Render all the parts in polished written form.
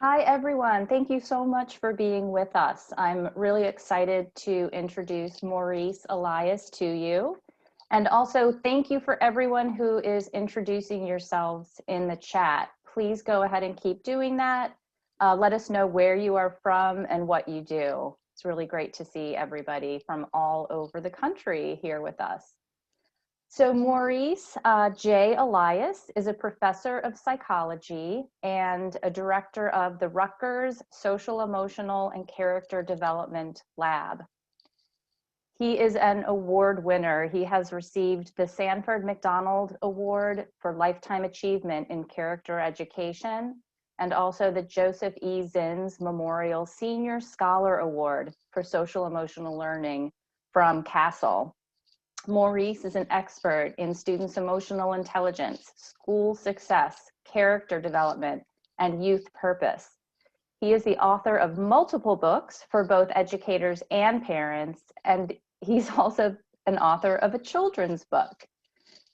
Hi, everyone. Thank you so much for being with us. I'm really excited to introduce Maurice Elias to you. And also thank you for everyone who is introducing yourselves in the chat. Please go ahead and keep doing that. Let us know where you are from and what you do. It's really great to see everybody from all over the country here with us. So Maurice J. Elias is a professor of psychology and a director of the Rutgers Social, Emotional, and Character Development Lab. He is an award winner. He has received the Sanford McDonald Award for Lifetime Achievement in Character Education, and also the Joseph E. Zins Memorial Senior Scholar Award for Social Emotional Learning from Castle. Maurice is an expert in students' emotional intelligence, school success, character development, and youth purpose. He is the author of multiple books for both educators and parents, and he's also an author of a children's book.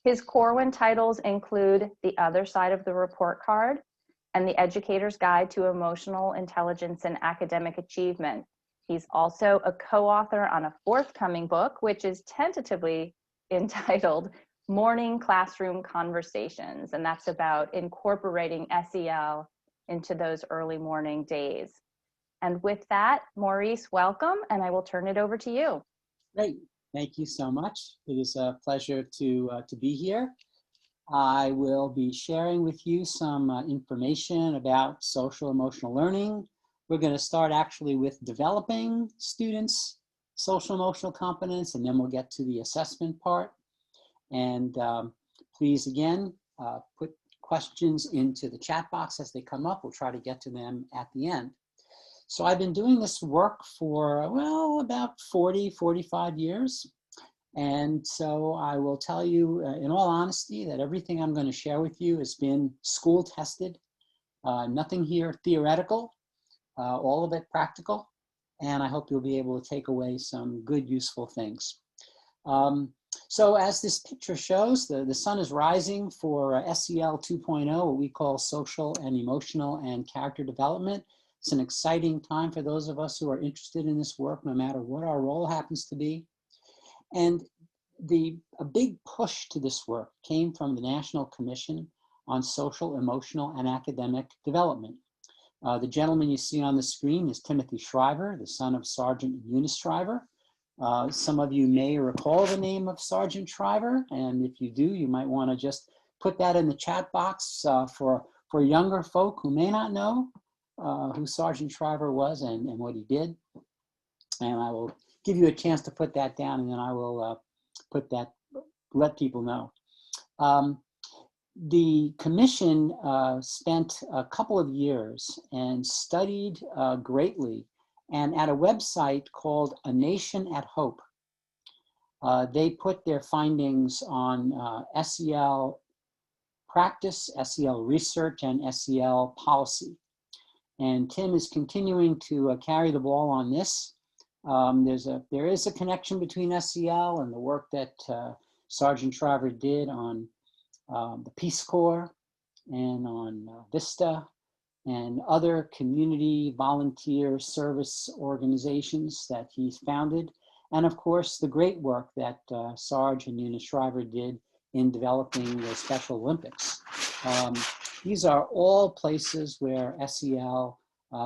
His Corwin titles include The Other Side of the Report Card and The Educator's Guide to Emotional Intelligence and Academic Achievement. He's also a co-author on a forthcoming book, which is tentatively entitled Morning Classroom Conversations, and that's about incorporating SEL into those early morning days. And with that, Maurice, welcome, and I will turn it over to you. Great. Thank you so much. It is a pleasure to be here. I will be sharing with you some information about social emotional learning. We're going to start actually with developing students' social emotional competence, and then we'll get to the assessment part. And please, again, put questions into the chat box as they come up. We'll try to get to them at the end. So I've been doing this work for, well, about 45 years. And so I will tell you in all honesty that everything I'm going to share with you has been school tested. Nothing here theoretical. All of it practical, and I hope you'll be able to take away some good, useful things. So as this picture shows, the sun is rising for SEL 2.0, what we call social and emotional and character development. It's an exciting time for those of us who are interested in this work, no matter what our role happens to be. And a big push to this work came from the National Commission on Social, Emotional, and Academic Development. The gentleman you see on the screen is Timothy Shriver, the son of Sergeant Eunice Shriver. Some of you may recall the name of Sergeant Shriver, and if you do, you might want to just put that in the chat box for younger folk who may not know who Sergeant Shriver was and what he did. And I will give you a chance to put that down, and then I will let people know. The commission spent a couple of years and studied greatly, and at a website called A Nation at Hope, they put their findings on SEL practice, SEL research, and SEL policy. And Tim is continuing to carry the ball on this. There is a connection between SEL and the work that Sergeant Shriver did on the Peace Corps and on VISTA and other community volunteer service organizations that he's founded. And of course, the great work that Sarge and Eunice Shriver did in developing the Special Olympics. These are all places where SEL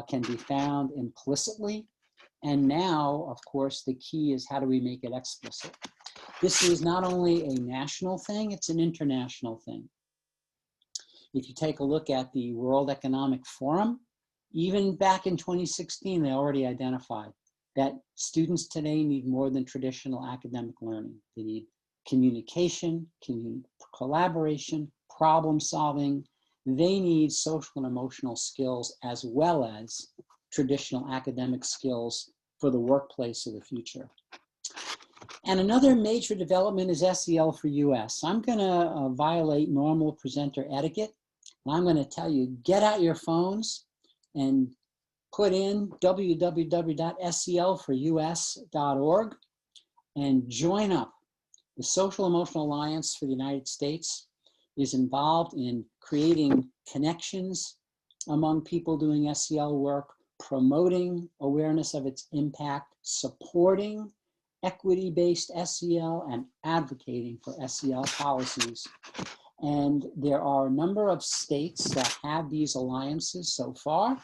can be found implicitly. And now, of course, the key is how do we make it explicit? This is not only a national thing, it's an international thing. If you take a look at the World Economic Forum, even back in 2016, they already identified that students today need more than traditional academic learning. They need communication, collaboration, problem solving. They need social and emotional skills as well as traditional academic skills for the workplace of the future. And another major development is SEL for US. I'm gonna violate normal presenter etiquette. And I'm gonna tell you, get out your phones and put in www.selforus.org and join up. The Social Emotional Alliance for the United States is involved in creating connections among people doing SEL work, promoting awareness of its impact, supporting equity-based SEL, and advocating for SEL policies. And there are a number of states that have these alliances so far.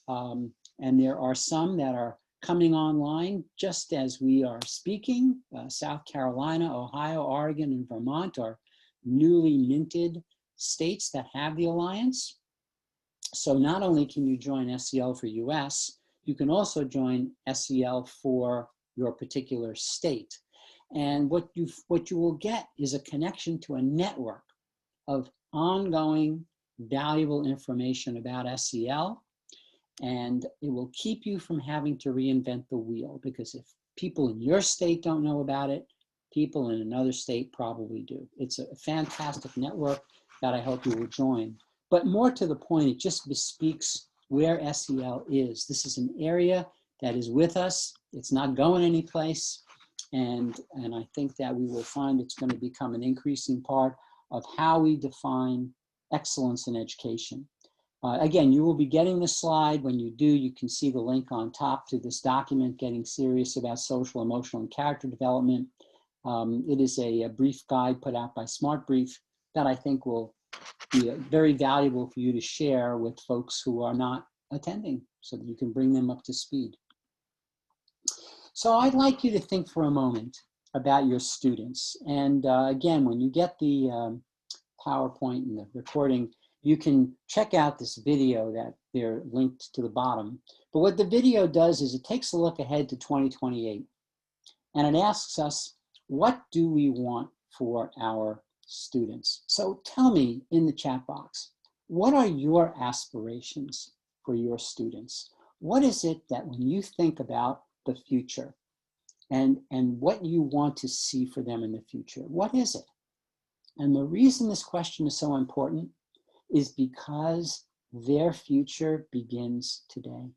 And there are some that are coming online just as we are speaking. South Carolina, Ohio, Oregon, and Vermont are newly minted states that have the alliance. So not only can you join SEL for US, you can also join SEL for your particular state. And what you will get is a connection to a network of ongoing valuable information about SEL, and it will keep you from having to reinvent the wheel, because if people in your state don't know about it, people in another state probably do. It's a fantastic network that I hope you will join. But more to the point, it just bespeaks where SEL is. This is an area that is with us. It's not going anyplace. And I think that we will find it's going to become an increasing part of how we define excellence in education. Again, you will be getting this slide. When you do, you can see the link on top to this document, Getting Serious About Social, Emotional, and Character Development. It is a brief guide put out by SmartBrief that I think will be very valuable for you to share with folks who are not attending, so that you can bring them up to speed. So I'd like you to think for a moment about your students. And again, when you get the PowerPoint and the recording, you can check out this video that they're linked to the bottom. But what the video does is it takes a look ahead to 2028. And it asks us, what do we want for our students? So tell me in the chat box, what are your aspirations for your students? What is it that when you think about the future and what you want to see for them in the future, what is it? And the reason this question is so important is because their future begins today.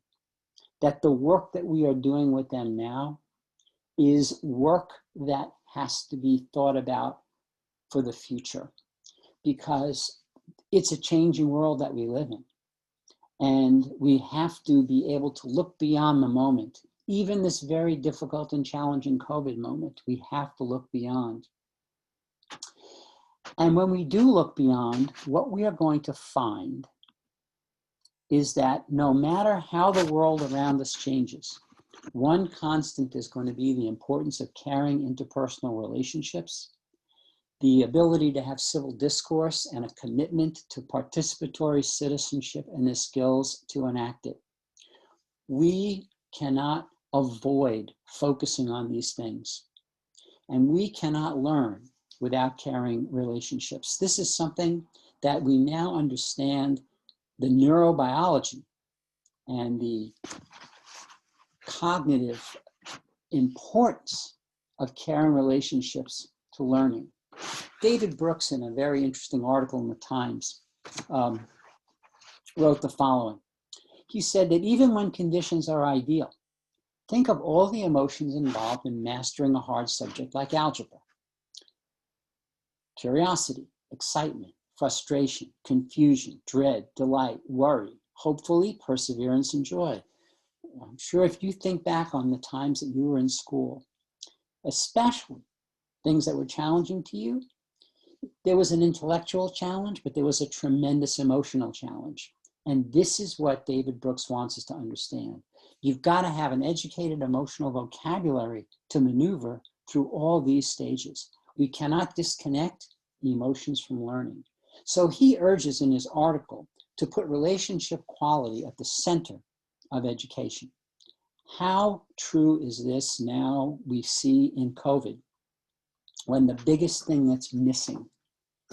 That the work that we are doing with them now is work that has to be thought about for the future, because it's a changing world that we live in. And we have to be able to look beyond the moment. Even this very difficult and challenging COVID moment, we have to look beyond. And when we do look beyond, what we are going to find is that no matter how the world around us changes, one constant is going to be the importance of caring interpersonal relationships, the ability to have civil discourse, and a commitment to participatory citizenship and the skills to enact it. We cannot avoid focusing on these things, and we cannot learn without caring relationships. This is something that we now understand the neurobiology and the cognitive importance of caring relationships to learning. David Brooks, in a very interesting article in the Times, wrote the following. He said that even when conditions are ideal, think of all the emotions involved in mastering a hard subject like algebra. Curiosity, excitement, frustration, confusion, dread, delight, worry, hopefully perseverance and joy. I'm sure if you think back on the times that you were in school, especially things that were challenging to you, there was an intellectual challenge, but there was a tremendous emotional challenge. And this is what David Brooks wants us to understand. You've got to have an educated emotional vocabulary to maneuver through all these stages. We cannot disconnect emotions from learning. So he urges in his article to put relationship quality at the center of education. How true is this now we see in COVID, when the biggest thing that's missing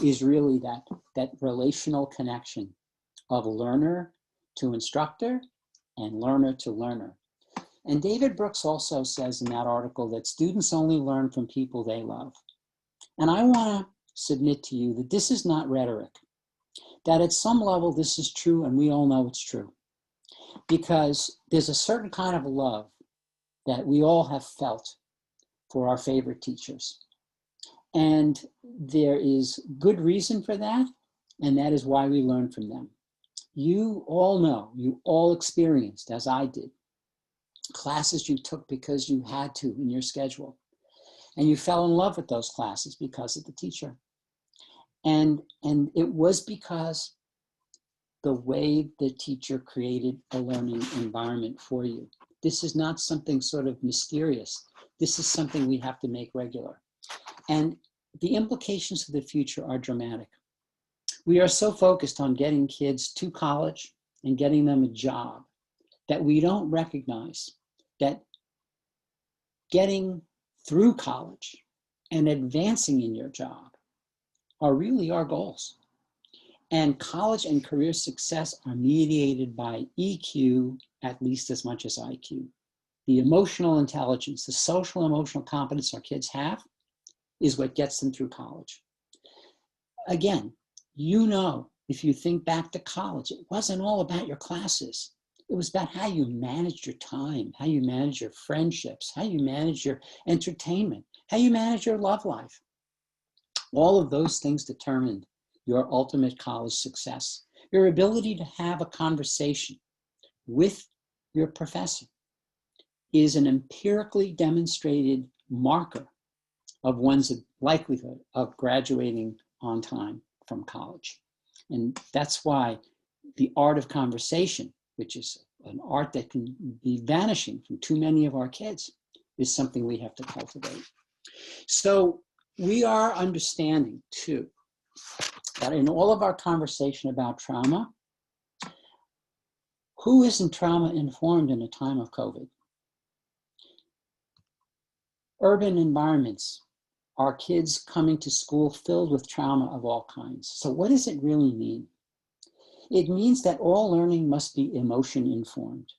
is really that relational connection of learner to instructor and learner to learner. And David Brooks also says in that article that students only learn from people they love. And I want to submit to you that this is not rhetoric, that at some level this is true, and we all know it's true. Because there's a certain kind of love that we all have felt for our favorite teachers. And there is good reason for that, and that is why we learn from them. You all know, you all experienced, as I did, classes you took because you had to in your schedule. And you fell in love with those classes because of the teacher. And it was because the way the teacher created a learning environment for you. This is not something sort of mysterious. This is something we have to make regular. And the implications for the future are dramatic. We are so focused on getting kids to college and getting them a job that we don't recognize that getting through college and advancing in your job are really our goals. And college and career success are mediated by EQ at least as much as IQ. The emotional intelligence, the social emotional competence our kids have is what gets them through college. Again, you know, if you think back to college, it wasn't all about your classes. It was about how you managed your time, how you managed your friendships, how you managed your entertainment, how you managed your love life. All of those things determined your ultimate college success. Your ability to have a conversation with your professor is an empirically demonstrated marker of one's likelihood of graduating on time from college. And that's why the art of conversation, which is an art that can be vanishing from too many of our kids, is something we have to cultivate. So we are understanding too that in all of our conversation about trauma, who isn't trauma informed in a time of COVID? Urban environments, our kids coming to school filled with trauma of all kinds. So what does it really mean? It means that all learning must be emotion informed.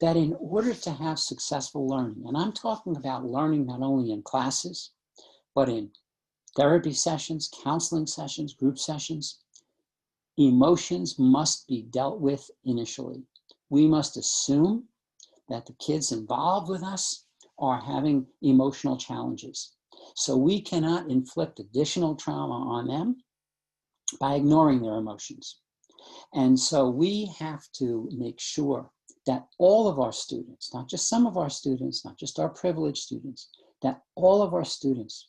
That in order to have successful learning, and I'm talking about learning not only in classes, but in therapy sessions, counseling sessions, group sessions, emotions must be dealt with initially. We must assume that the kids involved with us are having emotional challenges. So we cannot inflict additional trauma on them by ignoring their emotions. And so we have to make sure that all of our students, not just some of our students, not just our privileged students, that all of our students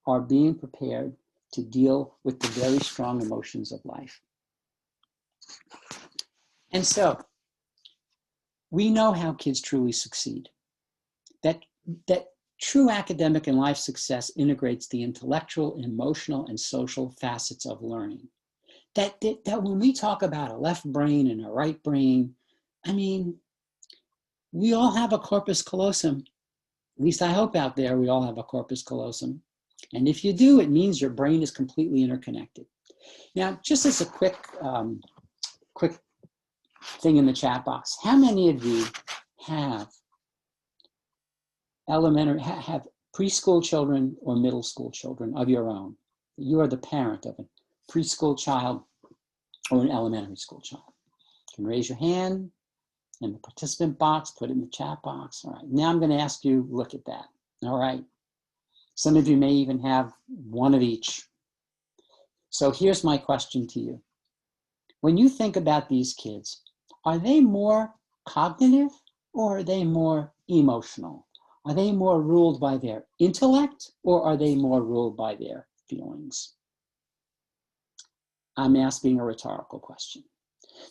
are being prepared to deal with the very strong emotions of life. And so we know how kids truly succeed. That true academic and life success integrates the intellectual, emotional, and social facets of learning. That when we talk about a left brain and a right brain, I mean, we all have a corpus callosum. At least I hope out there we all have a corpus callosum. And if you do, it means your brain is completely interconnected. Now, just as a quick thing in the chat box, how many of you have have preschool children or middle school children of your own? You are the parent of a preschool child or an elementary school child. You can raise your hand in the participant box, put it in the chat box. All right, now I'm going to ask you, look at that. All right. Some of you may even have one of each. So here's my question to you. When you think about these kids, are they more cognitive or are they more emotional? Are they more ruled by their intellect or are they more ruled by their feelings? I'm asking a rhetorical question.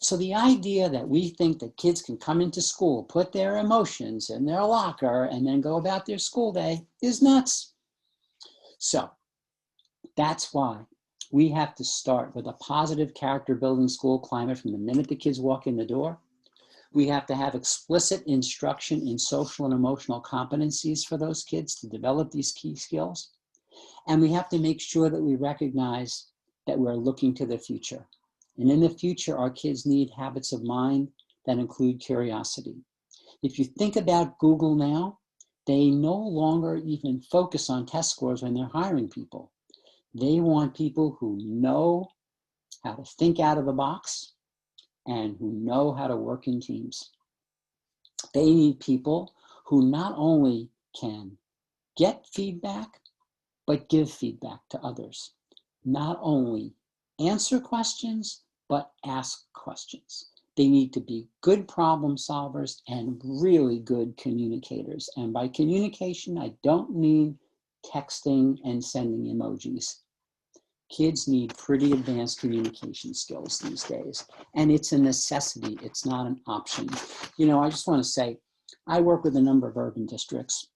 So the idea that we think that kids can come into school, put their emotions in their locker, and then go about their school day is nuts. So that's why we have to start with a positive character building school climate from the minute the kids walk in the door. We have to have explicit instruction in social and emotional competencies for those kids to develop these key skills. And we have to make sure that we recognize that we're looking to the future. And in the future, our kids need habits of mind that include curiosity. If you think about Google now, they no longer even focus on test scores when they're hiring people. They want people who know how to think out of the box and who know how to work in teams. They need people who not only can get feedback, but give feedback to others. Not only answer questions, but ask questions. They need to be good problem solvers and really good communicators. And by communication, I don't mean texting and sending emojis. Kids need pretty advanced communication skills these days. And it's a necessity, it's not an option. You know, I just want to say, I work with a number of urban districts,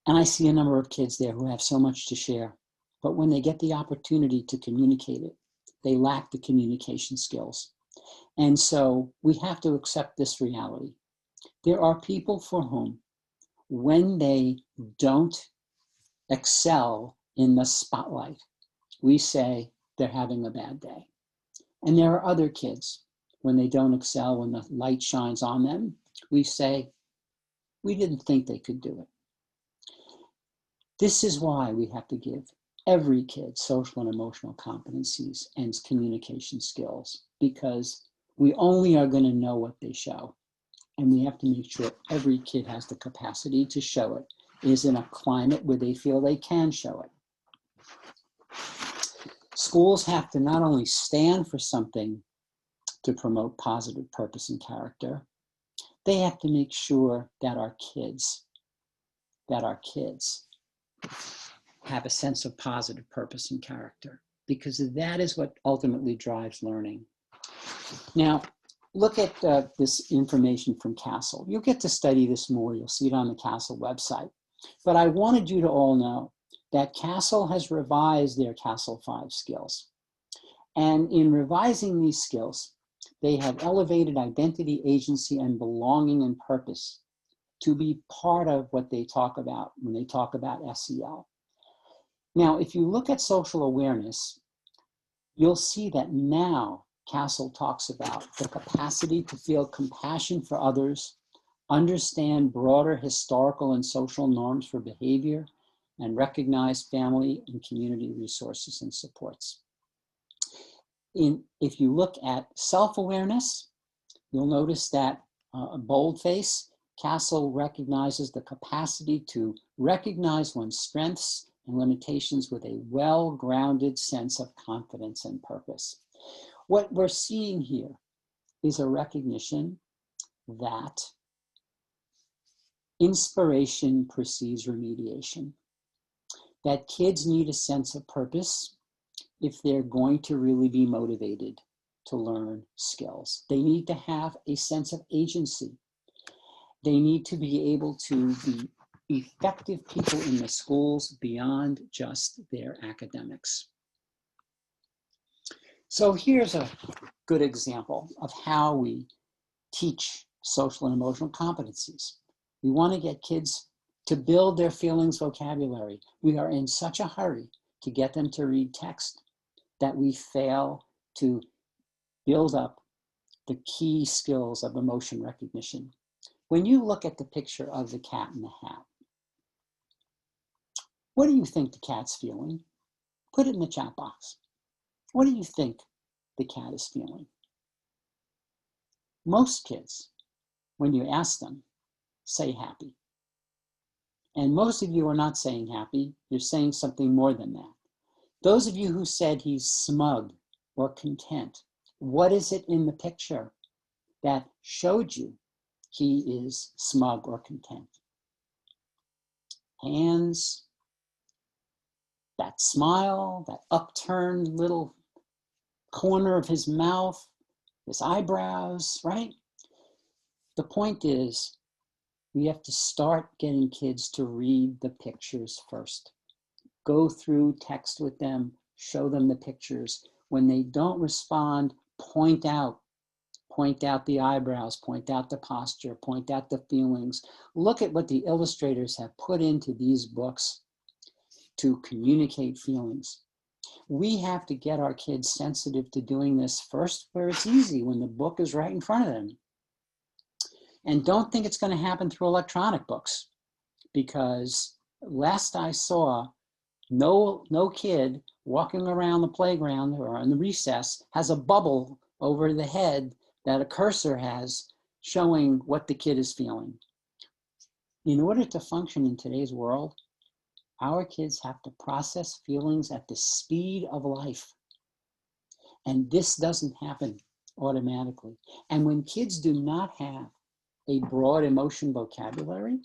and I see a number of kids there who have so much to share. But when they get the opportunity to communicate it, they lack the communication skills. And so we have to accept this reality. There are people for whom, when they don't excel in the spotlight, we say they're having a bad day. And there are other kids, when they don't excel, when the light shines on them, we say, we didn't think they could do it. This is why we have to give every kid social and emotional competencies and communication skills, because we only are going to know what they show. And we have to make sure every kid has the capacity to show it, is in a climate where they feel they can show it. Schools have to not only stand for something to promote positive purpose and character, they have to make sure that our kids have a sense of positive purpose and character, because that is what ultimately drives learning. Now, look at this information from CASEL. You'll get to study this more. You'll see it on the CASEL website. But I wanted you to all know that CASEL has revised their CASEL 5 skills. And in revising these skills, they have elevated identity, agency, and belonging and purpose to be part of what they talk about when they talk about SEL. Now, if you look at social awareness, you'll see that now CASEL talks about the capacity to feel compassion for others, understand broader historical and social norms for behavior, and recognize family and community resources and supports. If you look at self-awareness, you'll notice that a boldface, CASEL recognizes the capacity to recognize one's strengths and limitations with a well-grounded sense of confidence and purpose. What we're seeing here is a recognition that inspiration precedes remediation, that kids need a sense of purpose if they're going to really be motivated to learn skills. They need to have a sense of agency. They need to be able to be effective people in the schools beyond just their academics. So here's a good example of how we teach social and emotional competencies. We want to get kids to build their feelings vocabulary. We are in such a hurry to get them to read text that we fail to build up the key skills of emotion recognition. When you look at the picture of the cat in the hat, what do you think the cat's feeling? Put it in the chat box. What do you think the cat is feeling? Most kids, when you ask them, say happy. And most of you are not saying happy, you're saying something more than that. Those of you who said he's smug or content, what is it in the picture that showed you he is smug or content? Hands, that smile, that upturned little corner of his mouth, his eyebrows, right? The point is, we have to start getting kids to read the pictures first. Go through text with them, show them the pictures. When they don't respond, point out the eyebrows, point out the posture, point out the feelings. Look at what the illustrators have put into these books to communicate feelings. We have to get our kids sensitive to doing this first where it's easy, when the book is right in front of them. And don't think it's going to happen through electronic books, because last I saw, no kid walking around the playground or in the recess has a bubble over the head that a cursor has showing what the kid is feeling. In order to function in today's world, our kids have to process feelings at the speed of life. And this doesn't happen automatically. And when kids do not have a broad emotion vocabulary,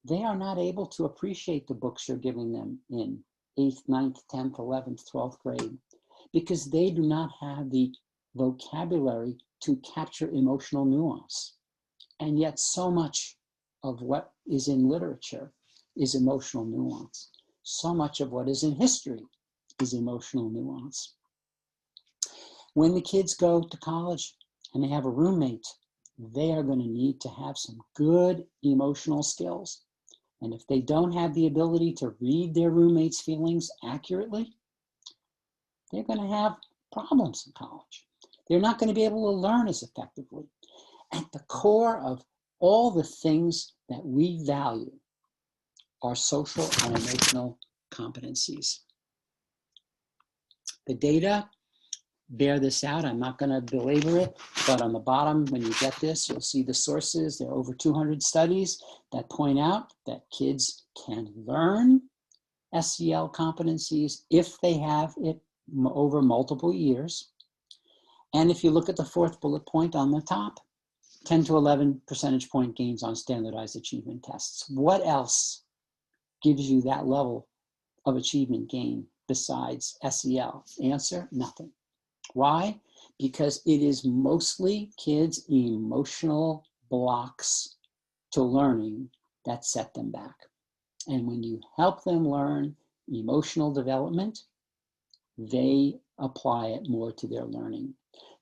they are not able to appreciate the books you're giving them in 8th, 9th, 10th, 11th, 12th grade, because they do not have the vocabulary to capture emotional nuance. And yet so much of what is in literature is emotional nuance. So much of what is in history is emotional nuance. When the kids go to college and they have a roommate, they are going to need to have some good emotional skills. And if they don't have the ability to read their roommate's feelings accurately, they're going to have problems in college. They're not going to be able to learn as effectively. At the core of all the things that we value are social and emotional competencies. The data bear this out. I'm not going to belabor it, but on the bottom, when you get this, you'll see the sources. There are over 200 studies that point out that kids can learn SEL competencies if they have it over multiple years. And if you look at the fourth bullet point on the top, 10 to 11 percentage point gains on standardized achievement tests. What else gives you that level of achievement gain besides SEL? Answer, nothing. Why? Because it is mostly kids' emotional blocks to learning that set them back. And when you help them learn emotional development, they apply it more to their learning.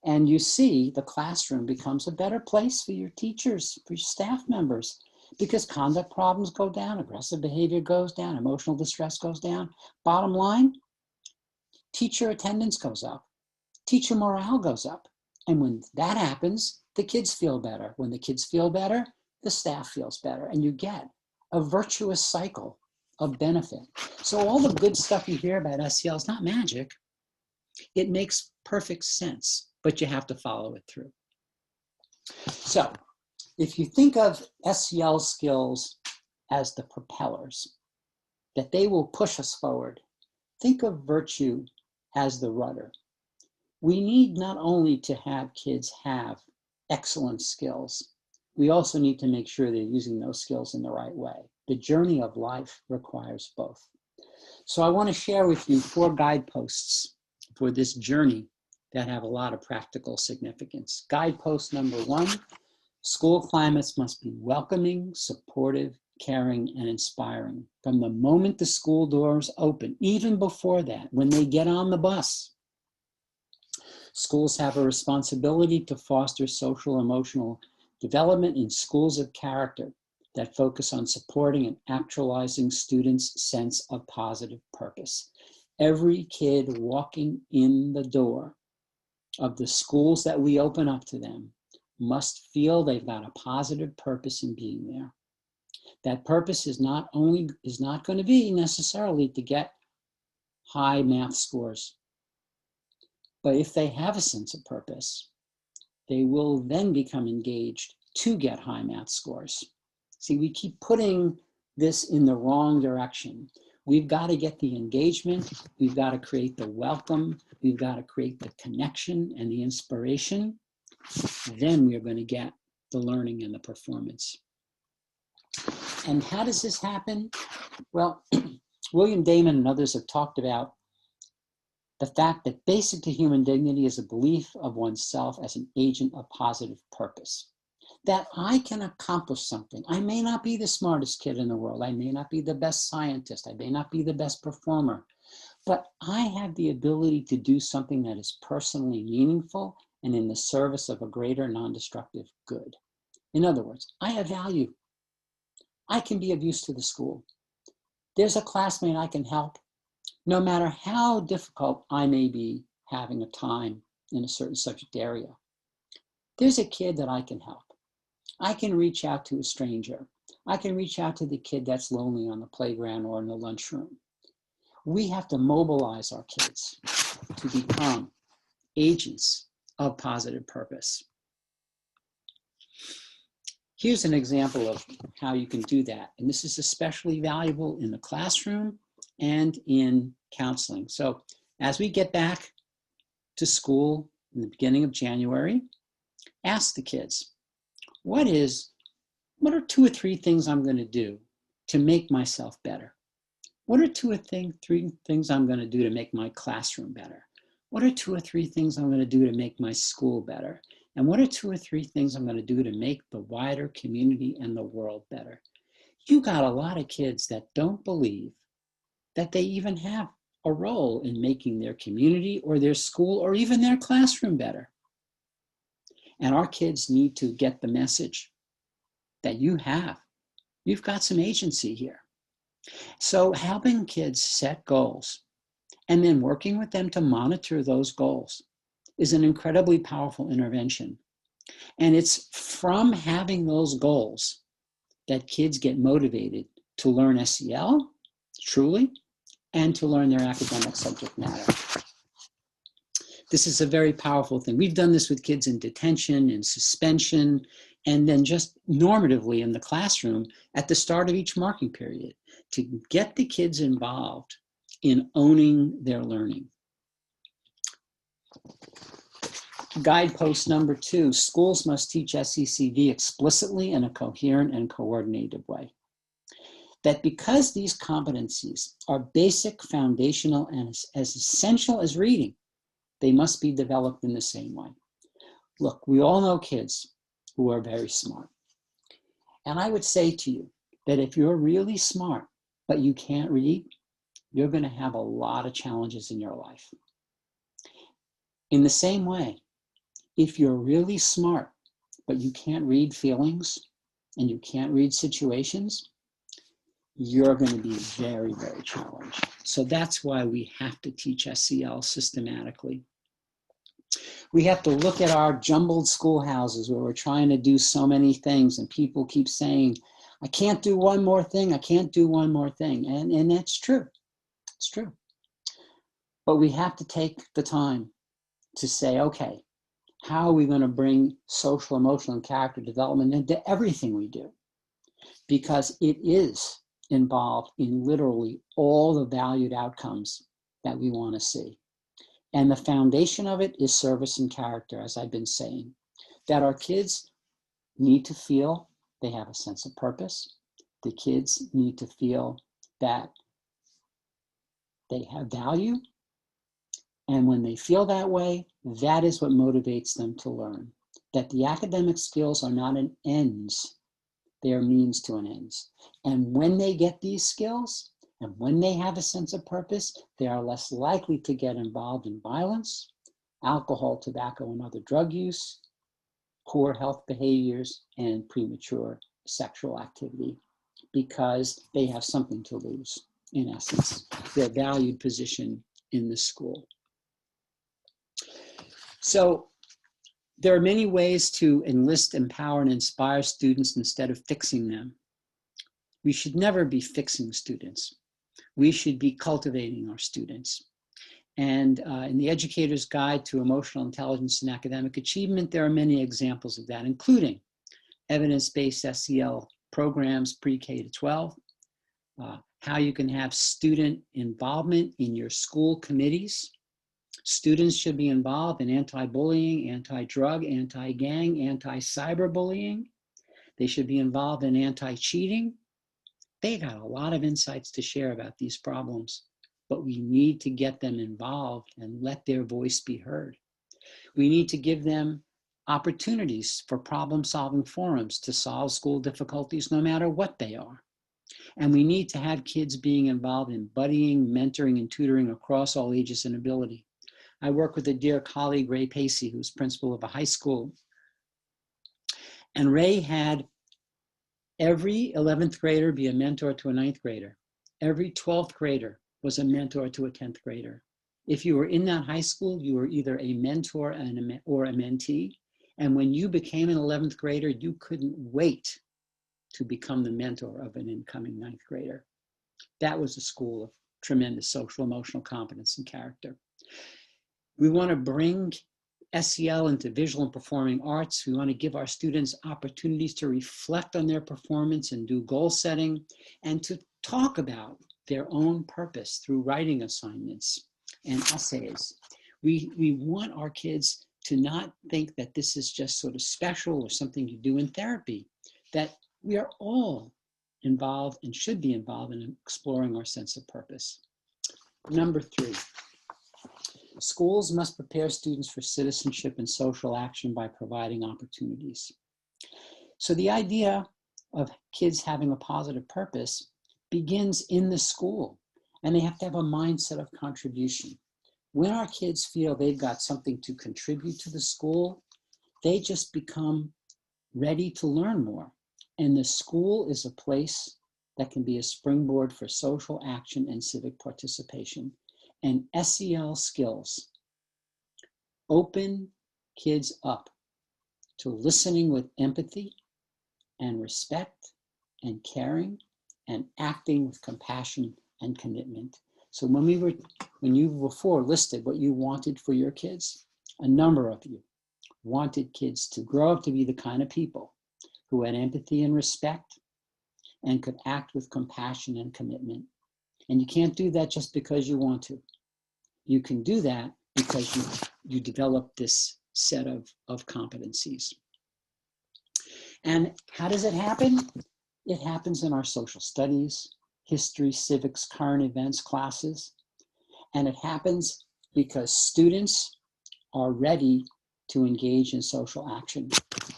And you see the classroom becomes a better place for your teachers, for your staff members, because conduct problems go down, aggressive behavior goes down, emotional distress goes down. Bottom line, teacher attendance goes up, teacher morale goes up. And when that happens, the kids feel better. When the kids feel better, the staff feels better. And you get a virtuous cycle of benefit. So all the good stuff you hear about SEL is not magic. It makes perfect sense, but you have to follow it through. So if you think of SEL skills as the propellers, that they will push us forward, think of virtue as the rudder. We need not only to have kids have excellent skills, we also need to make sure they're using those skills in the right way. The journey of life requires both. So I want to share with you 4 guideposts for this journey that have a lot of practical significance. Guidepost number 1, school climates must be welcoming, supportive, caring, and inspiring. From the moment the school doors open, even before that, when they get on the bus, schools have a responsibility to foster social emotional development in schools of character that focus on supporting and actualizing students' sense of positive purpose. Every kid walking in the door of the schools that we open up to them must feel they've got a positive purpose in being there. That purpose is not going to be necessarily to get high math scores. But if they have a sense of purpose, they will then become engaged to get high math scores. See, we keep putting this in the wrong direction. We've got to get the engagement. We've got to create the welcome. We've got to create the connection and the inspiration. Then we're going to get the learning and the performance. And how does this happen? Well, William Damon and others have talked about the fact that basic to human dignity is a belief of oneself as an agent of positive purpose. That I can accomplish something. I may not be the smartest kid in the world. I may not be the best scientist. I may not be the best performer. But I have the ability to do something that is personally meaningful and in the service of a greater non-destructive good. In other words, I have value. I can be of use to the school. There's a classmate I can help. No matter how difficult I may be having a time in a certain subject area, there's a kid that I can help. I can reach out to a stranger. I can reach out to the kid that's lonely on the playground or in the lunchroom. We have to mobilize our kids to become agents of positive purpose. Here's an example of how you can do that. And this is especially valuable in the classroom and in counseling. So as we get back to school in the beginning of January, ask the kids, what are 2 or 3 things I'm going to do to make myself better? What are 2 or 3 things I'm going to do to make my classroom better? What are 2 or 3 things I'm going to do to make my school better? And what are 2 or 3 things I'm going to do to make the wider community and the world better? You got a lot of kids that don't believe that they even have a role in making their community or their school or even their classroom better. And our kids need to get the message that you've got some agency here. So helping kids set goals and then working with them to monitor those goals is an incredibly powerful intervention. And it's from having those goals that kids get motivated to learn SEL, truly, and to learn their academic subject matter. This is a very powerful thing. We've done this with kids in detention, in suspension, and then just normatively in the classroom at the start of each marking period to get the kids involved in owning their learning. Guidepost number 2, schools must teach SECD explicitly in a coherent and coordinated way. That because these competencies are basic, foundational, and as essential as reading, they must be developed in the same way. Look, we all know kids who are very smart. And I would say to you that if you're really smart, but you can't read, you're going to have a lot of challenges in your life. In the same way, if you're really smart, but you can't read feelings and you can't read situations, you're going to be very, very challenged. So that's why we have to teach SEL systematically. We have to look at our jumbled schoolhouses where we're trying to do so many things and people keep saying, I can't do one more thing, I can't do one more thing. And that's true, it's true. But we have to take the time to say, okay, how are we going to bring social, emotional, and character development into everything we do? Because it is involved in literally all the valued outcomes that we want to see. And the foundation of it is service and character, as I've been saying, that our kids need to feel they have a sense of purpose. The kids need to feel that they have value. And when they feel that way, that is what motivates them to learn. That the academic skills are not an ends, they are means to an ends. And when they get these skills, and when they have a sense of purpose, they are less likely to get involved in violence, alcohol, tobacco, and other drug use, poor health behaviors, and premature sexual activity, because they have something to lose, in essence, their valued position in the school. So there are many ways to enlist, empower, and inspire students instead of fixing them. We should never be fixing students. We should be cultivating our students. And in the Educator's Guide to Emotional Intelligence and Academic Achievement, there are many examples of that, including evidence-based SEL programs pre-K to 12, how you can have student involvement in your school committees. Students should be involved in anti-bullying, anti-drug, anti-gang, anti-cyberbullying. They should be involved in anti-cheating. They got a lot of insights to share about these problems, but we need to get them involved and let their voice be heard. We need to give them opportunities for problem-solving forums to solve school difficulties no matter what they are. And we need to have kids being involved in buddying, mentoring, and tutoring across all ages and ability. I work with a dear colleague, Ray Pacey, who's principal of a high school. And Ray had every 11th grader be a mentor to a 9th grader. Every 12th grader was a mentor to a 10th grader. If you were in that high school, you were either a mentor or a mentee. And when you became an 11th grader, you couldn't wait to become the mentor of an incoming 9th grader. That was a school of tremendous social, emotional competence and character. We want to bring SEL into visual and performing arts. We want to give our students opportunities to reflect on their performance and do goal setting and to talk about their own purpose through writing assignments and essays. We want our kids to not think that this is just sort of special or something you do in therapy, that we are all involved and should be involved in exploring our sense of purpose. Number 3, schools must prepare students for citizenship and social action by providing opportunities. So the idea of kids having a positive purpose begins in the school, and they have to have a mindset of contribution. When our kids feel they've got something to contribute to the school, they just become ready to learn more. And the school is a place that can be a springboard for social action and civic participation. And SEL skills open kids up to listening with empathy and respect and caring and acting with compassion and commitment. So when you before listed what you wanted for your kids, a number of you wanted kids to grow up to be the kind of people who had empathy and respect and could act with compassion and commitment. And you can't do that just because you want to. You can do that because you develop this set of competencies. And how does it happen? It happens in our social studies, history, civics, current events classes. And it happens because students are ready to engage in social action.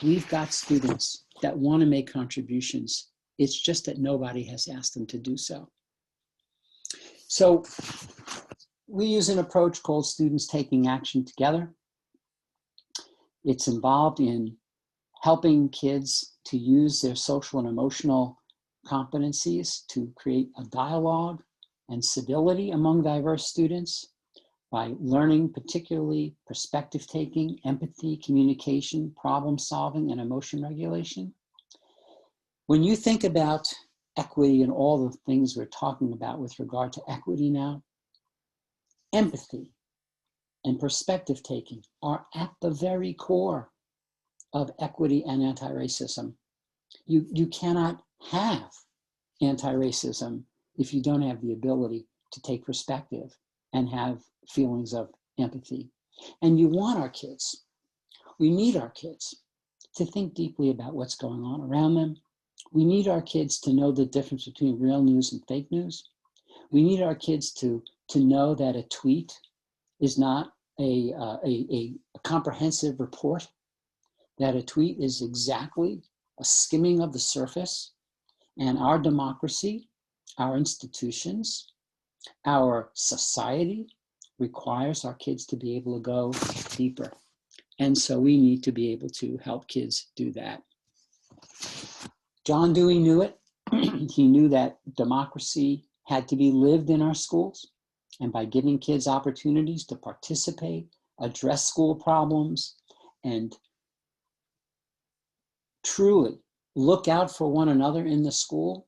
We've got students that want to make contributions. It's just that nobody has asked them to do so. So we use an approach called Students Taking Action Together. It's involved in helping kids to use their social and emotional competencies to create a dialogue and civility among diverse students by learning particularly perspective taking, empathy, communication, problem solving, and emotion regulation. When you think about equity and all the things we're talking about with regard to equity now, empathy and perspective taking are at the very core of equity and anti-racism. You cannot have anti-racism if you don't have the ability to take perspective and have feelings of empathy. And you want our kids, we need our kids to think deeply about what's going on around them. We need our kids to know the difference between real news and fake news. We need our kids to know that a tweet is not a comprehensive report, that a tweet is exactly a skimming of the surface. And our democracy, our institutions, our society requires our kids to be able to go deeper. And so we need to be able to help kids do that. John Dewey knew it. He knew that democracy had to be lived in our schools. And by giving kids opportunities to participate, address school problems, and truly look out for one another in the school,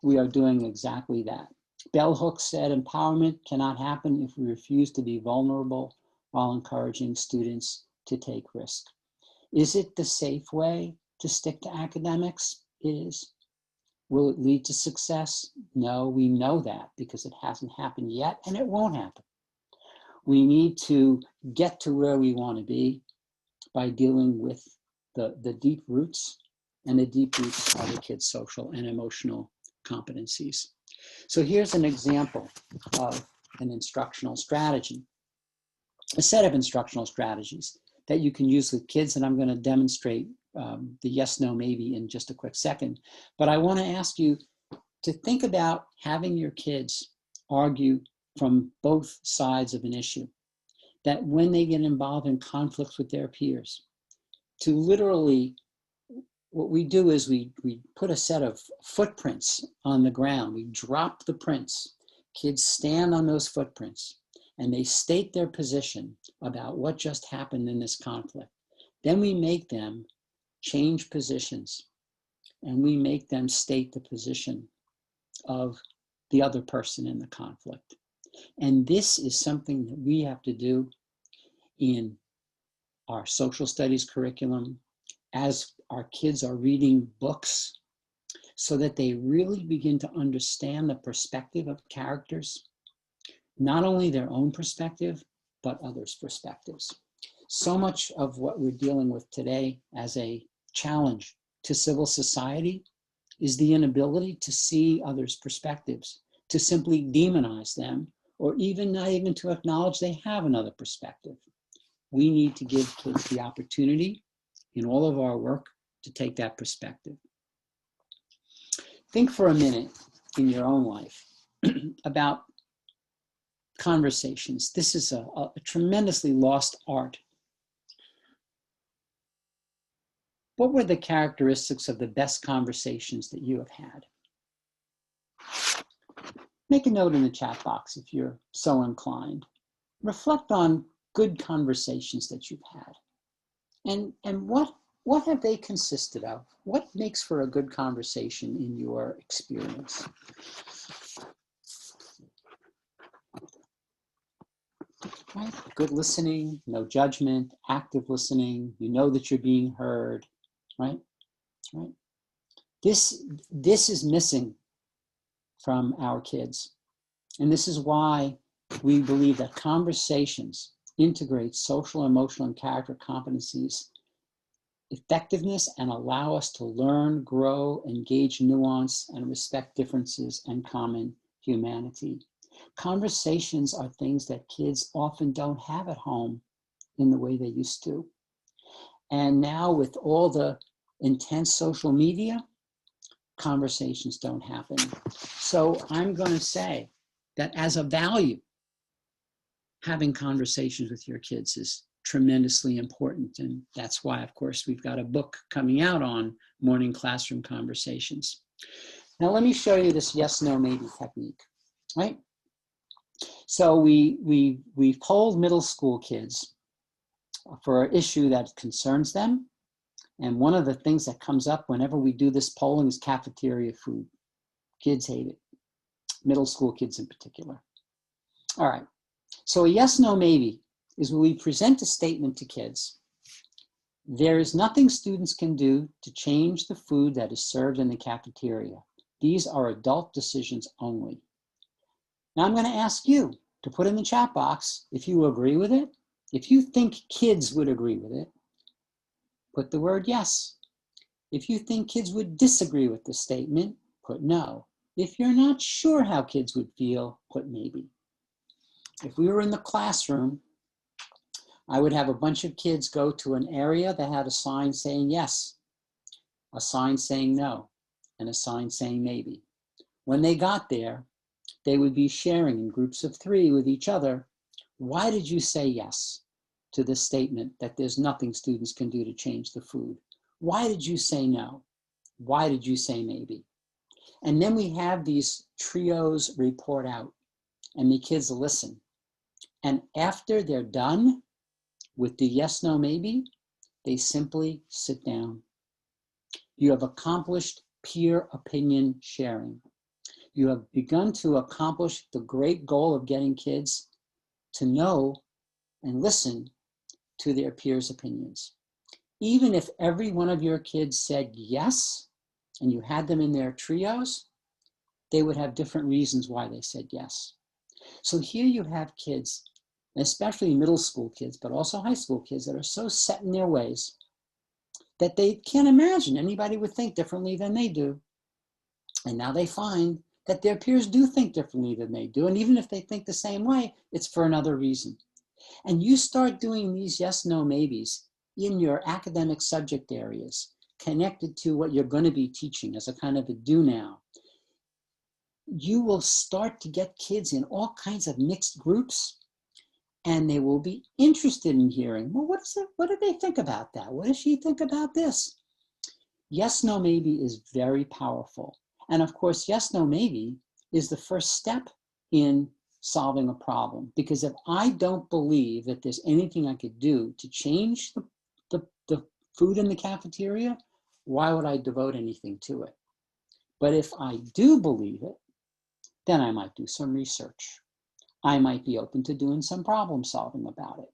we are doing exactly that. Bell Hooks said empowerment cannot happen if we refuse to be vulnerable while encouraging students to take risk. Is it the safe way to stick to academics? It is. Will it lead to success? No, we know that because it hasn't happened yet and it won't happen. We need to get to where we want to be by dealing with the deep roots, and the deep roots are the kids' social and emotional competencies. So here's an example of an instructional strategy, a set of instructional strategies that you can use with kids, and I'm going to demonstrate the yes, no, maybe in just a quick second. But I want to ask you to think about having your kids argue from both sides of an issue, that when they get involved in conflicts with their peers, to literally, what we do is we put a set of footprints on the ground. We drop the prints. Kids stand on those footprints and they state their position about what just happened in this conflict. Then we make them change positions and we make them state the position of the other person in the conflict. And this is something that we have to do in our social studies curriculum as our kids are reading books, so that they really begin to understand the perspective of characters, not only their own perspective, but others' perspectives. So much of what we're dealing with today as a challenge to civil society is the inability to see others' perspectives, to simply demonize them, or even not even to acknowledge they have another perspective. We need to give kids the opportunity in all of our work to take that perspective. Think for a minute in your own life about conversations. This is a tremendously lost art. What were the characteristics of the best conversations that you have had? Make a note in the chat box if you're so inclined. Reflect on good conversations that you've had. And what have they consisted of? What makes for a good conversation in your experience? Right? Good listening, no judgment, active listening, you know that you're being heard, right? Right? This is missing from our kids. And this is why we believe that conversations integrate social, emotional, and character competencies effectiveness and allow us to learn, grow, engage nuance, and respect differences and common humanity. Conversations are things that kids often don't have at home in the way they used to. And now with all the intense social media, conversations don't happen. So I'm going to say that as a value, having conversations with your kids is tremendously important. And that's why, of course, we've got a book coming out on morning classroom conversations. Now, let me show you this yes, no, maybe technique, right? So we polled middle school kids for an issue that concerns them. And one of the things that comes up whenever we do this polling is cafeteria food. Kids hate it, middle school kids in particular. All right, so a yes, no, maybe is when we present a statement to kids. There is nothing students can do to change the food that is served in the cafeteria. These are adult decisions only. Now I'm going to ask you to put in the chat box if you agree with it. If you think kids would agree with it, put the word yes. If you think kids would disagree with the statement, put no. If you're not sure how kids would feel, put maybe. If we were in the classroom, I would have a bunch of kids go to an area that had a sign saying yes, a sign saying no, and a sign saying maybe. When they got there, they would be sharing in groups of 3 with each other. Why did you say yes to this statement that there's nothing students can do to change the food? Why did you say no? Why did you say maybe? And then we have these trios report out and the kids listen. And after they're done with the yes, no, maybe, they simply sit down. You have accomplished peer opinion sharing. You have begun to accomplish the great goal of getting kids to know and listen to their peers' opinions. Even if every one of your kids said yes, and you had them in their trios, they would have different reasons why they said yes. So here you have kids, especially middle school kids, but also high school kids that are so set in their ways that they can't imagine anybody would think differently than they do. And now they find that their peers do think differently than they do. And even if they think the same way, it's for another reason. And you start doing these yes, no, maybes in your academic subject areas connected to what you're going to be teaching as a kind of a do now. You will start to get kids in all kinds of mixed groups, and they will be interested in hearing, well, what do they think about that? What does she think about this? Yes, no, maybe is very powerful. And of course, yes, no, maybe is the first step in solving a problem. Because if I don't believe that there's anything I could do to change the food in the cafeteria, why would I devote anything to it? But if I do believe it, then I might do some research. I might be open to doing some problem solving about it,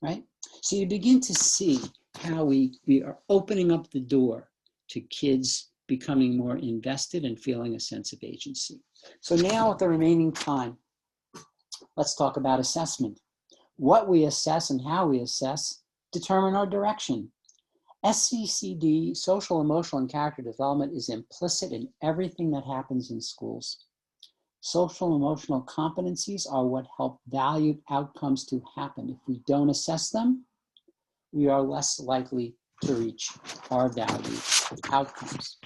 right? So you begin to see how we are opening up the door to kids becoming more invested and feeling a sense of agency. So now with the remaining time, let's talk about assessment. What we assess and how we assess determine our direction. SECD, social, emotional, and character development, is implicit in everything that happens in schools. Social emotional competencies are what help valued outcomes to happen. If we don't assess them, we are less likely to reach our valued outcomes.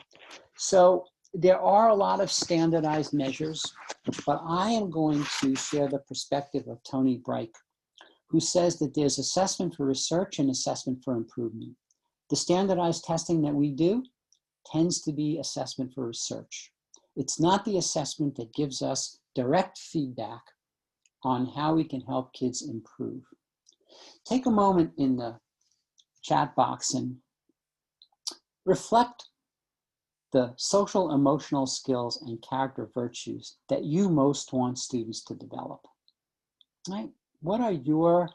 So there are a lot of standardized measures, but I am going to share the perspective of Tony Bright, who says that there's assessment for research and assessment for improvement. The standardized testing that we do tends to be assessment for research. It's not the assessment that gives us direct feedback on how we can help kids improve. Take a moment in the chat box and reflect the social, emotional skills and character virtues that you most want students to develop. Right? What are your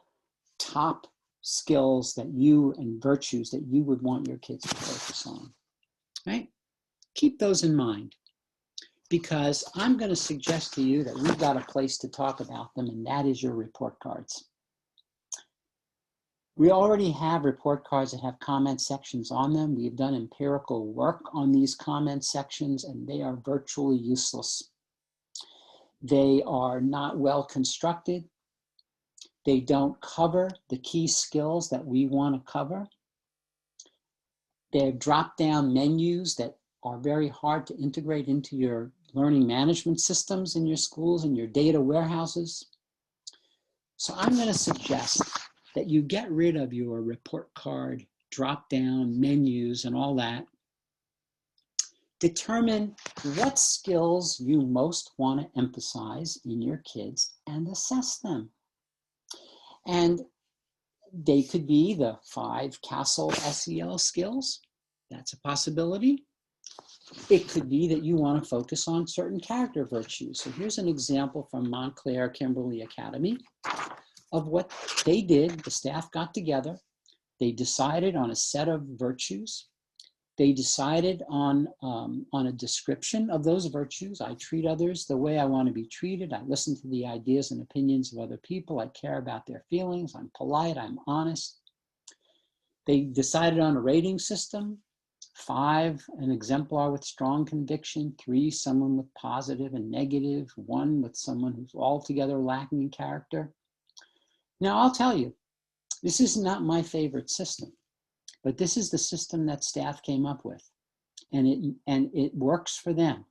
top skills that you and virtues that you would want your kids to focus on? Right? Keep those in mind, because I'm going to suggest to you that we've got a place to talk about them, and that is your report cards. We already have report cards that have comment sections on them. We've done empirical work on these comment sections, and they are virtually useless. They are not well constructed. They don't cover the key skills that we want to cover. They're drop-down menus that are very hard to integrate into your learning management systems in your schools and your data warehouses. So I'm going to suggest that you get rid of your report card, drop-down menus and all that. Determine what skills you most want to emphasize in your kids and assess them. And they could be the 5 Castle SEL skills. That's a possibility. It could be that you want to focus on certain character virtues. So here's an example from Monclair-Kimberley Academy of what they did. The staff got together. They decided on a set of virtues. They decided on a description of those virtues. I treat others the way I want to be treated. I listen to the ideas and opinions of other people. I care about their feelings. I'm polite. I'm honest. They decided on a rating system. 5, an exemplar with strong conviction. 3, someone with positive and negative. 1 with someone who's altogether lacking in character. Now, I'll tell you, this is not my favorite system, but this is the system that staff came up with, and it works for them.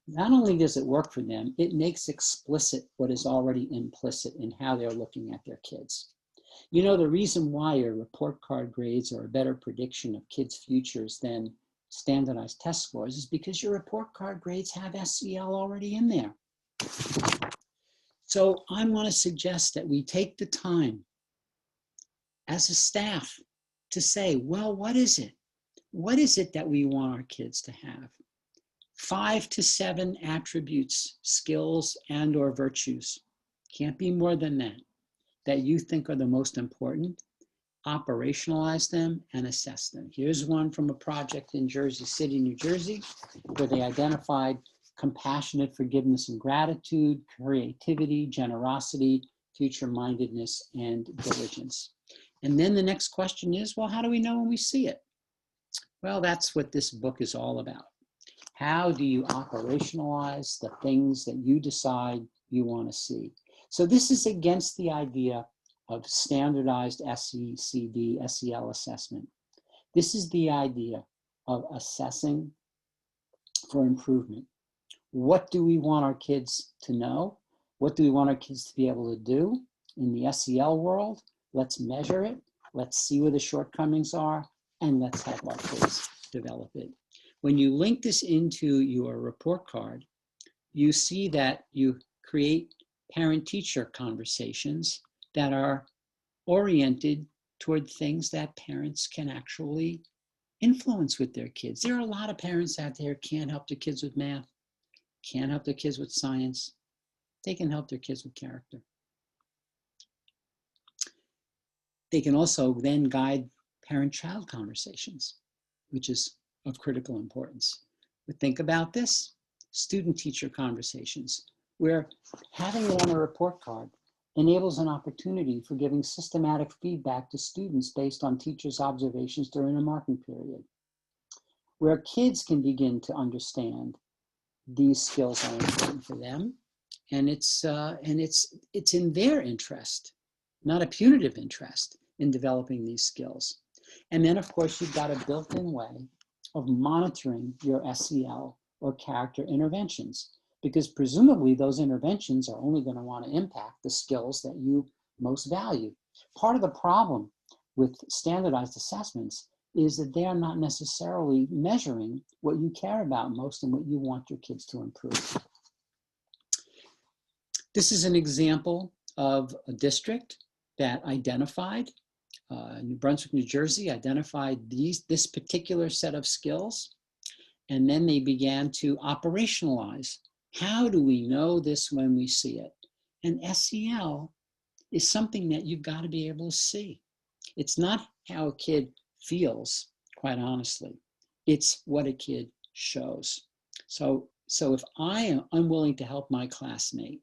Not only does it work for them, it makes explicit what is already implicit in how they're looking at their kids. You know, the reason why your report card grades are a better prediction of kids' futures than standardized test scores is because your report card grades have SEL already in there. So I want to suggest that we take the time as a staff to say, well, what is it? What is it that we want our kids to have? 5 to 7 attributes, skills, and or virtues. Can't be more than that you think are the most important. Operationalize them and assess them. Here's one from a project in Jersey City, New Jersey, where they identified compassionate forgiveness and gratitude, creativity, generosity, future-mindedness, and diligence. And then the next question is, well, how do we know when we see it? Well, that's what this book is all about. How do you operationalize the things that you decide you want to see? So this is against the idea of standardized SECD, SEL assessment. This is the idea of assessing for improvement. What do we want our kids to know? What do we want our kids to be able to do in the SEL world? Let's measure it. Let's see where the shortcomings are, and let's help our kids develop it. When you link this into your report card, you see that you create parent-teacher conversations that are oriented toward things that parents can actually influence with their kids. There are a lot of parents out there who can't help their kids with math, can't help their kids with science. They can help their kids with character. They can also then guide parent-child conversations, which is of critical importance. But think about this, student-teacher conversations, where having it on a report card enables an opportunity for giving systematic feedback to students based on teachers' observations during a marking period, where kids can begin to understand these skills are important for them, and it's in their interest, not a punitive interest, in developing these skills. And then, of course, you've got a built-in way of monitoring your SEL or character interventions, because presumably those interventions are only going to want to impact the skills that you most value. Part of the problem with standardized assessments is that they are not necessarily measuring what you care about most and what you want your kids to improve. This is an example of a district that identified, New Brunswick, New Jersey, identified this particular set of skills, and then they began to operationalize. How do we know this when we see it? And SEL is something that you've got to be able to see. It's not how a kid feels, quite honestly. It's what a kid shows. So if I am unwilling to help my classmate,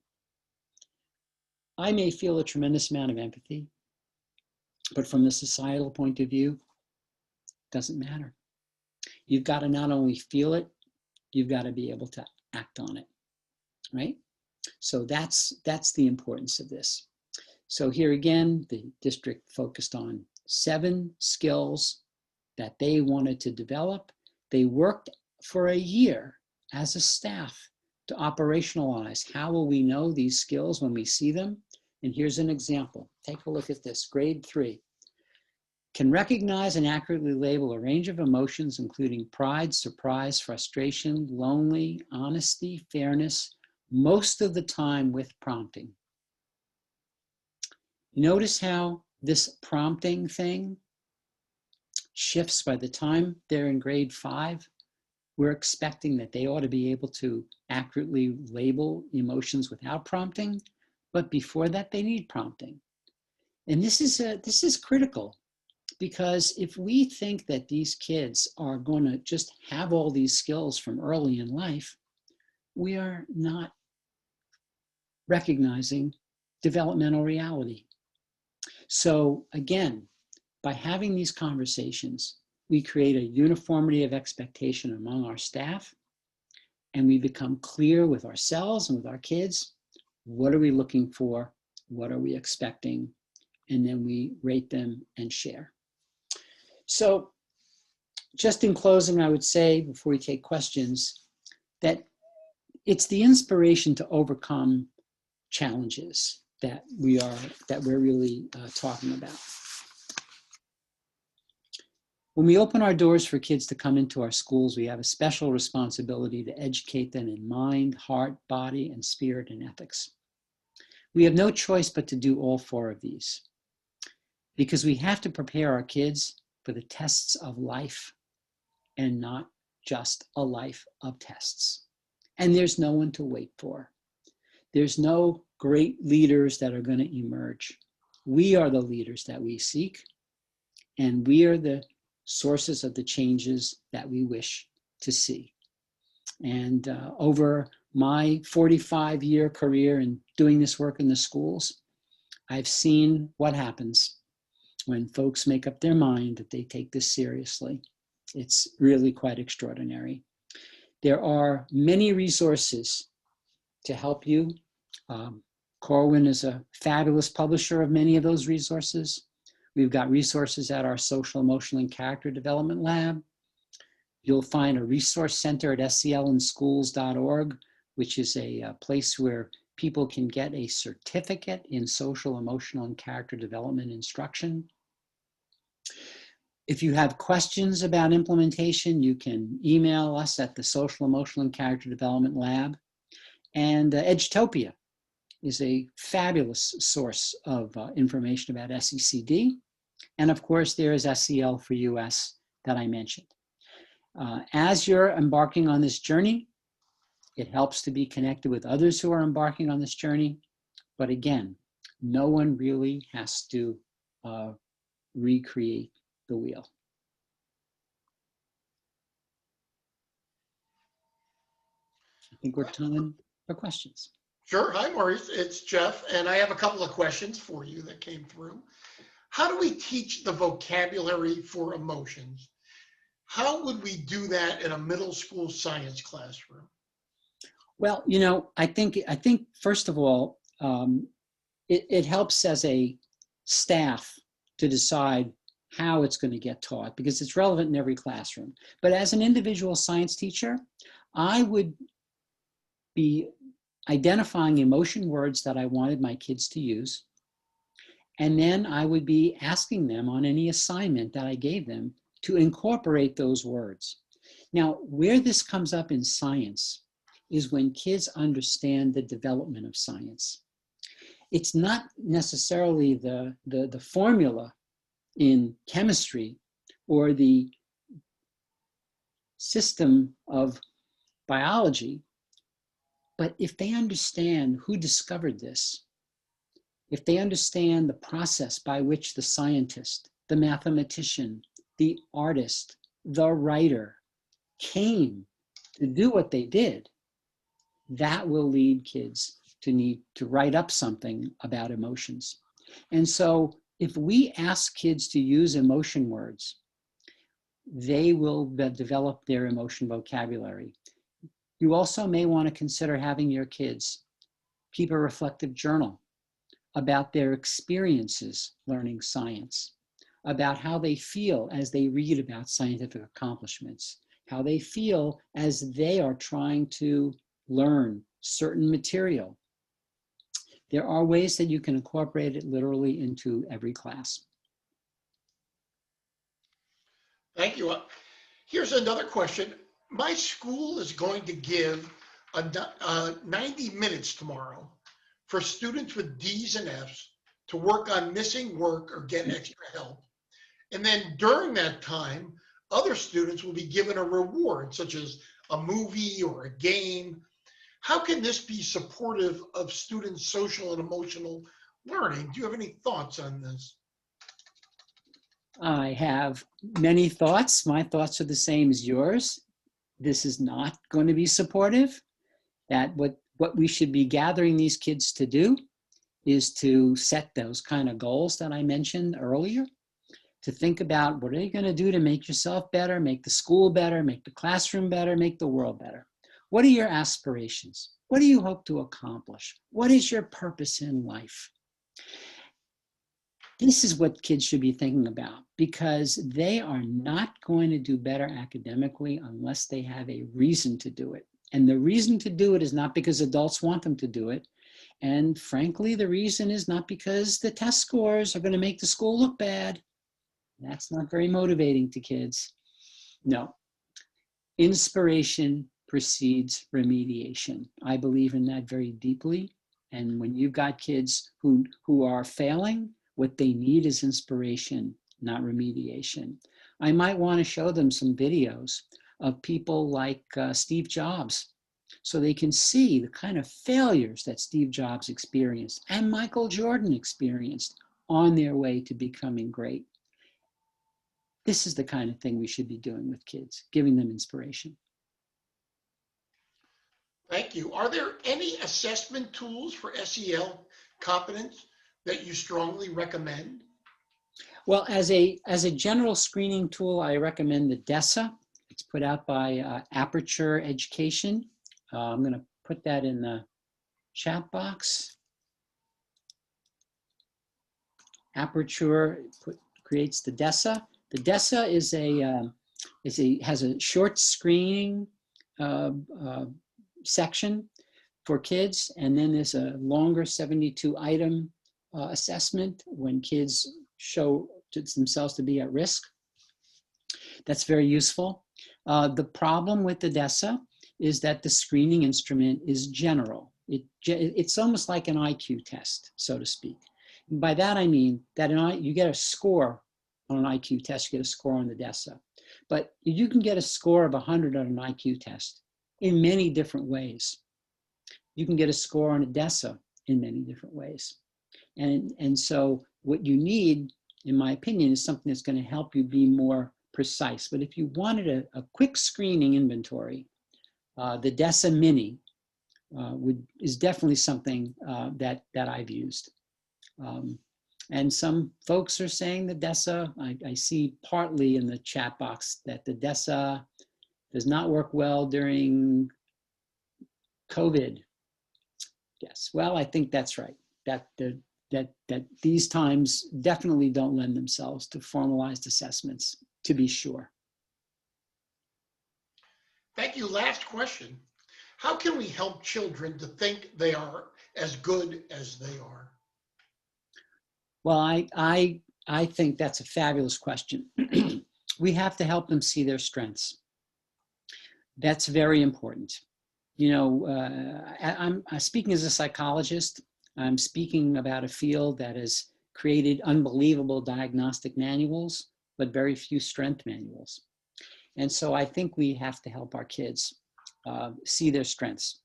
I may feel a tremendous amount of empathy, but from the societal point of view, it doesn't matter. You've got to not only feel it, you've got to be able to act on it, right? So that's the importance of this. So here again, the district focused on 7 skills that they wanted to develop. They worked for a year as a staff to operationalize. How will we know these skills when we see them? And here's an example. Take a look at this. Grade 3. Can recognize and accurately label a range of emotions, including pride, surprise, frustration, lonely, honesty, fairness, most of the time with prompting. Notice how this prompting thing shifts by the time they're in grade 5. We're expecting that they ought to be able to accurately label emotions without prompting, but before that they need prompting. And this is critical, because if we think that these kids are going to just have all these skills from early in life, we are not recognizing developmental reality. So again, by having these conversations, we create a uniformity of expectation among our staff, and we become clear with ourselves and with our kids. What are we looking for? What are we expecting? And then we rate them and share. So just in closing, I would say, before we take questions, that it's the inspiration to overcome challenges that we're really talking about. When we open our doors for kids to come into our schools, we have a special responsibility to educate them in mind, heart, body, and spirit and ethics. We have no choice but to do all 4 of these, because we have to prepare our kids for the tests of life and not just a life of tests. And there's no one to wait for. There's no great leaders that are going to emerge. We are the leaders that we seek, and we are the sources of the changes that we wish to see. And over my 45-year career in doing this work in the schools, I've seen what happens when folks make up their mind that they take this seriously. It's really quite extraordinary. There are many resources to help you. Corwin is a fabulous publisher of many of those resources. We've got resources at our Social, Emotional, and Character Development Lab. You'll find a resource center at selinschools.org, which is a place where people can get a certificate in social, emotional, and character development instruction. If you have questions about implementation, you can email us at the Social, Emotional, and Character Development Lab. And Edgetopia is a fabulous source of information about SECD. And of course, there is SEL for US that I mentioned. As you're embarking on this journey, it helps to be connected with others who are embarking on this journey. But again, no one really has to recreate the wheel. I think we're time for questions. Sure. Hi, Maurice. It's Jeff, and I have a couple of questions for you that came through. How do we teach the vocabulary for emotions? How would we do that in a middle school science classroom? Well, you know, I think first of all, it helps as a staff to decide how it's going to get taught because it's relevant in every classroom. But as an individual science teacher, I would be identifying emotion words that I wanted my kids to use. And then I would be asking them on any assignment that I gave them to incorporate those words. Now, where this comes up in science is when kids understand the development of science. It's not necessarily the formula in chemistry or the system of biology, but if they understand who discovered this, if they understand the process by which the scientist, the mathematician, the artist, the writer came to do what they did, that will lead kids to need to write up something about emotions. And so if we ask kids to use emotion words, they will develop their emotion vocabulary. You also may want to consider having your kids keep a reflective journal about their experiences learning science, about how they feel as they read about scientific accomplishments, how they feel as they are trying to learn certain material. There are ways that you can incorporate it literally into every class. Thank you. Here's another question. My school is going to give 90 minutes tomorrow for students with D's and F's to work on missing work or get extra help. And then during that time, other students will be given a reward, such as a movie or a game. How can this be supportive of students' social and emotional learning? Do you have any thoughts on this? I have many thoughts. My thoughts are the same as yours. This is not going to be supportive. That what we should be gathering these kids to do is to set those kind of goals that I mentioned earlier, to think about what are you going to do to make yourself better, make the school better, make the classroom better, make the world better. What are your aspirations? What do you hope to accomplish? What is your purpose in life? This is what kids should be thinking about because they are not going to do better academically unless they have a reason to do it. And the reason to do it is not because adults want them to do it. And frankly, the reason is not because the test scores are going to make the school look bad. That's not very motivating to kids. No. Inspiration precedes remediation. I believe in that very deeply. And when you've got kids who are failing, what they need is inspiration, not remediation. I might want to show them some videos of people like Steve Jobs so they can see the kind of failures that Steve Jobs experienced and Michael Jordan experienced on their way to becoming great. This is the kind of thing we should be doing with kids, giving them inspiration. Thank you. Are there any assessment tools for SEL competence that you strongly recommend? Well, as a general screening tool, I recommend the DESA. It's put out by Aperture Education. I'm going to put that in the chat box. Aperture creates the DESA. The DESA has a short screening section for kids, and then there's a longer 72-item assessment when kids show themselves to be at risk. That's very useful. The problem with the DESA is that the screening instrument is general. It's almost like an IQ test, so to speak. And by that I mean that you get a score on an IQ test, you get a score on the DESA. But you can get a score of 100 on an IQ test in many different ways. You can get a score on a DESA in many different ways. And so what you need, in my opinion, is something that's going to help you be more precise. But if you wanted a quick screening inventory, the DESA Mini is definitely something that I've used. And some folks are saying the DESA, I see partly in the chat box that the DESA does not work well during COVID. Yes, well, I think that's right. That these times definitely don't lend themselves to formalized assessments, to be sure. Thank you. Last question. How can we help children to think they are as good as they are? Well, I think that's a fabulous question. We have to help them see their strengths. That's very important. You know, I'm speaking as a psychologist. I'm speaking about a field that has created unbelievable diagnostic manuals, but very few strength manuals. And so I think we have to help our kids see their strengths.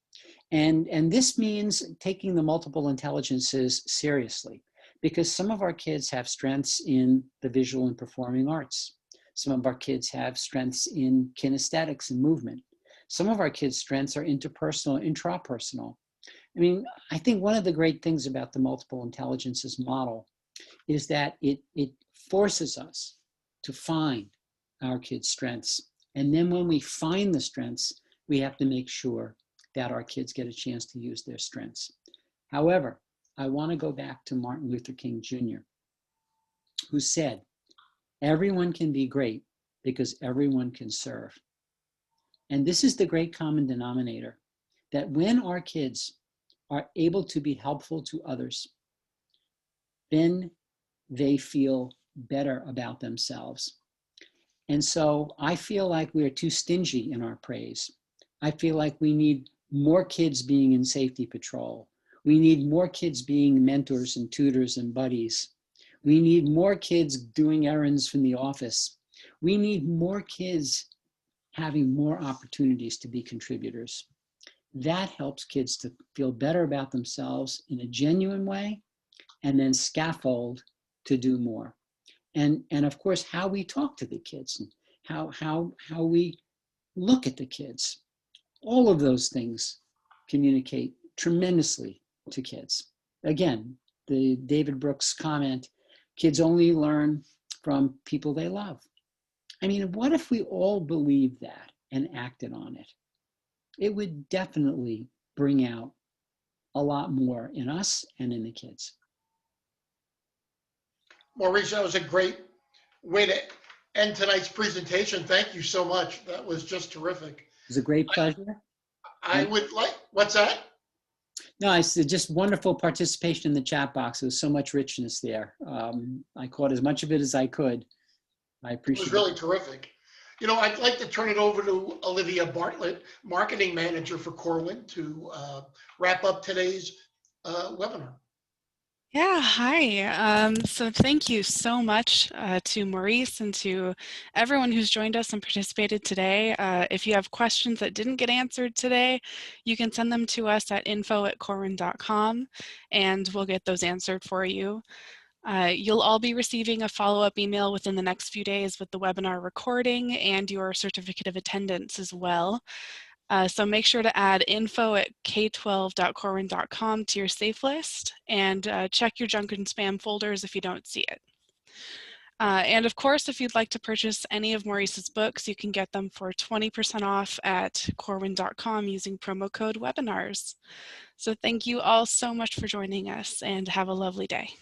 And this means taking the multiple intelligences seriously, because some of our kids have strengths in the visual and performing arts. Some of our kids have strengths in kinesthetics and movement. Some of our kids' strengths are interpersonal, intrapersonal. I mean, I think one of the great things about the multiple intelligences model is that it forces us to find our kids' strengths. And then when we find the strengths, we have to make sure that our kids get a chance to use their strengths. However, I want to go back to Martin Luther King Jr., who said, everyone can be great because everyone can serve. And this is the great common denominator, that when our kids are able to be helpful to others, then they feel better about themselves. And so I feel like we're too stingy in our praise. I feel like we need more kids being in safety patrol. We need more kids being mentors and tutors and buddies. We need more kids doing errands from the office. We need more kids having more opportunities to be contributors. That helps kids to feel better about themselves in a genuine way, and then scaffold to do more. And of course, how we talk to the kids and how we look at the kids. All of those things communicate tremendously to kids. Again, the David Brooks comment, kids only learn from people they love. I mean, what if we all believed that and acted on it? It would definitely bring out a lot more in us and in the kids. Maurice, that was a great way to end tonight's presentation. Thank you so much. That was just terrific. It was a great pleasure. I would like, what's that? No, I said just wonderful participation in the chat box. There was so much richness there. I caught as much of it as I could. I appreciate it. It was really terrific. You know, I'd like to turn it over to Olivia Bartlett, Marketing Manager for Corwin, to wrap up today's webinar. Yeah, hi. So thank you so much to Maurice and to everyone who's joined us and participated today. If you have questions that didn't get answered today, you can send them to us at info@corwin.com and we'll get those answered for you. You'll all be receiving a follow-up email within the next few days with the webinar recording and your certificate of attendance as well. So make sure to add info@k12.corwin.com to your safe list and check your junk and spam folders if you don't see it. And of course, if you'd like to purchase any of Maurice's books, you can get them for 20% off at corwin.com using promo code webinars. So thank you all so much for joining us and have a lovely day.